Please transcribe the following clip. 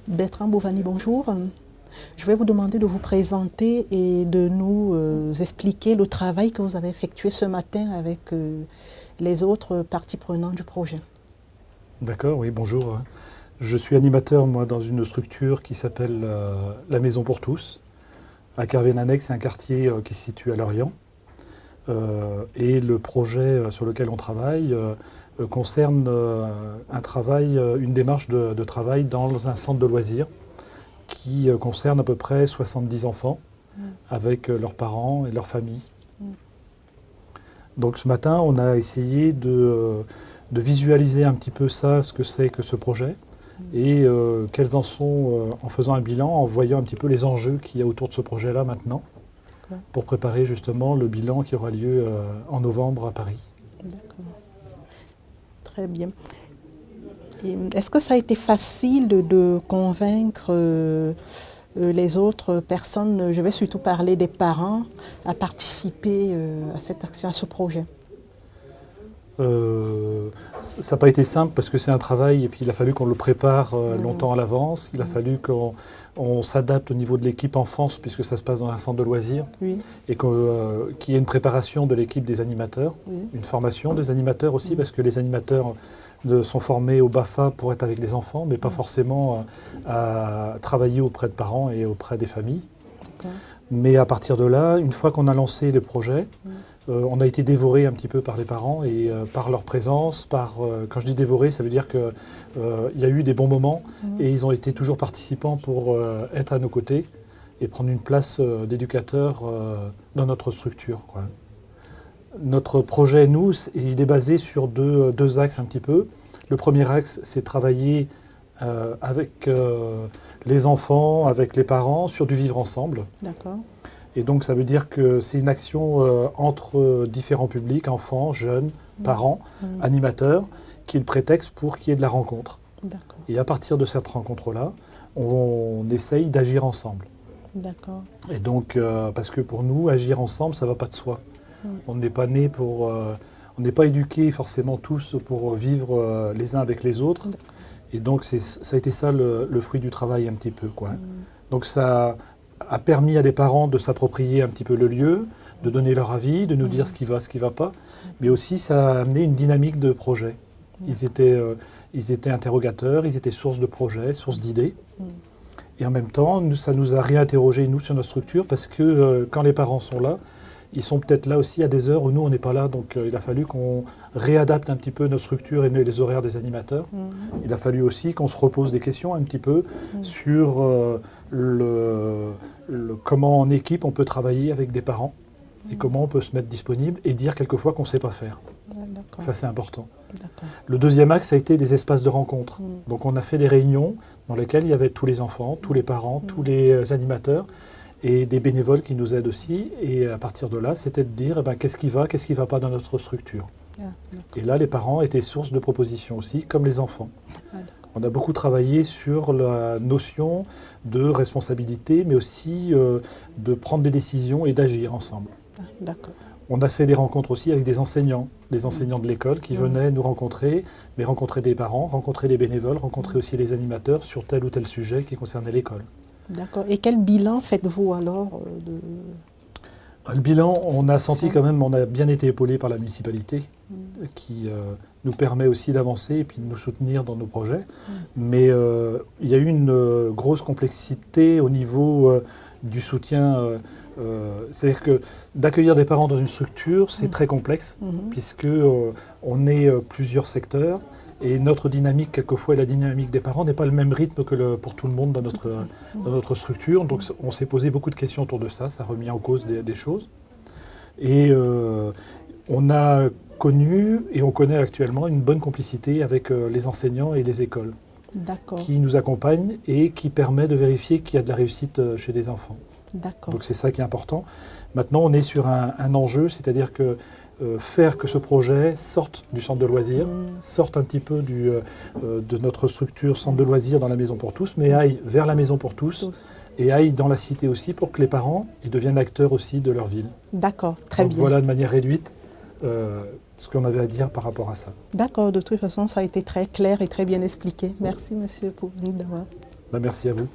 Bertrand Bovani, bonjour. Je vais vous demander de vous présenter et de nous expliquer le travail que vous avez effectué ce matin avec les autres parties prenantes du projet. D'accord, oui, bonjour. Je suis animateur, moi, dans une structure qui s'appelle la Maison pour tous. À Kervénaneix, c'est un quartier qui se situe à Lorient. Et le projet sur lequel on travaille concerne une démarche de travail dans un centre de loisirs qui concerne à peu près 70 enfants avec leurs parents et leurs familles. Donc ce matin, on a essayé de visualiser un petit peu ça, ce que c'est que ce projet, et quels en sont, en faisant un bilan, en voyant un petit peu les enjeux qu'il y a autour de ce projet-là maintenant, pour préparer justement le bilan qui aura lieu en novembre à Paris. D'accord. Très bien. Est-ce que ça a été facile de convaincre les autres personnes, je vais surtout parler des parents, à participer à cette action, à ce projet? Ça n'a pas été simple parce que c'est un travail et puis il a fallu qu'on le prépare longtemps à l'avance. Il a fallu qu'on s'adapte au niveau de l'équipe enfance puisque ça se passe dans un centre de loisirs et qu'il y ait une préparation de l'équipe des animateurs, une formation des animateurs aussi parce que les animateurs sont formés au BAFA pour être avec les enfants mais pas forcément à travailler auprès de parents et auprès des familles. Mais à partir de là, une fois qu'on a lancé le projet, on a été dévoré un petit peu par les parents et par leur présence. Quand je dis dévoré, ça veut dire qu'il y a eu des bons moments et ils ont été toujours participants pour être à nos côtés et prendre une place d'éducateur dans notre structure, quoi. Notre projet, nous, il est basé sur deux axes un petit peu. Le premier axe, c'est travailler avec les enfants, avec les parents, sur du vivre ensemble. D'accord. Et donc ça veut dire que c'est une action entre différents publics, enfants, jeunes, parents, animateurs, qui est le prétexte pour qu'il y ait de la rencontre. Et à partir de cette rencontre-là, on essaye d'agir ensemble. D'accord. Et donc, parce que pour nous, agir ensemble, ça ne va pas de soi. On n'est pas né pour... on n'est pas éduqués forcément tous pour vivre les uns avec les autres. Et donc ça a été ça le fruit du travail un petit peu, quoi. Donc ça a permis à des parents de s'approprier un petit peu le lieu, de donner leur avis, de nous dire ce qui va pas, mais aussi ça a amené une dynamique de projet. Ils étaient interrogateurs, ils étaient source de projets, source d'idées. Et en même temps, ça nous a réinterrogés, nous, sur notre structure, parce que quand les parents sont là, ils sont peut-être là aussi à des heures où nous, on n'est pas là. Donc il a fallu qu'on réadapte un petit peu notre structure et les horaires des animateurs. Il a fallu aussi qu'on se repose des questions un petit peu sur comment en équipe on peut travailler avec des parents et comment on peut se mettre disponible et dire quelquefois qu'on ne sait pas faire. Ça, c'est important. Le deuxième axe, ça a été des espaces de rencontre. Donc on a fait des réunions dans lesquelles il y avait tous les enfants, tous les parents, tous les animateurs, et des bénévoles qui nous aident aussi. Et à partir de là, c'était de dire qu'est-ce qui va pas dans notre structure. Et là, les parents étaient source de propositions aussi, comme les enfants. On a beaucoup travaillé sur la notion de responsabilité, mais aussi de prendre des décisions et d'agir ensemble. On a fait des rencontres aussi avec des enseignants de l'école qui venaient nous rencontrer, mais rencontrer des parents, rencontrer des bénévoles, rencontrer aussi les animateurs sur tel ou tel sujet qui concernait l'école. D'accord. Et quel bilan faites-vous alors Le bilan, on a senti quand même, on a bien été épaulé par la municipalité qui nous permet aussi d'avancer et puis de nous soutenir dans nos projets. Mais il y a eu une grosse complexité au niveau du soutien. C'est-à-dire que d'accueillir des parents dans une structure, c'est très complexe puisque on est plusieurs secteurs. Et notre dynamique, quelquefois, et la dynamique des parents n'est pas le même rythme que pour tout le monde dans notre structure. Donc on s'est posé beaucoup de questions autour de ça, ça a remis en cause des choses. Et on a connu, et on connaît actuellement, une bonne complicité avec les enseignants et les écoles qui nous accompagnent et qui permet de vérifier qu'il y a de la réussite chez des enfants. Donc c'est ça qui est important. Maintenant, on est sur un enjeu, c'est-à-dire que faire que ce projet sorte du centre de loisirs, sorte un petit peu de notre structure centre de loisirs dans la Maison pour tous, mais aille vers la Maison pour tous et aille dans la cité aussi pour que les parents ils deviennent acteurs aussi de leur ville. D'accord, très bien. Voilà de manière réduite ce qu'on avait à dire par rapport à ça. D'accord, de toute façon, ça a été très clair et très bien expliqué. Merci, monsieur, pour venir d'avoir. Merci à vous.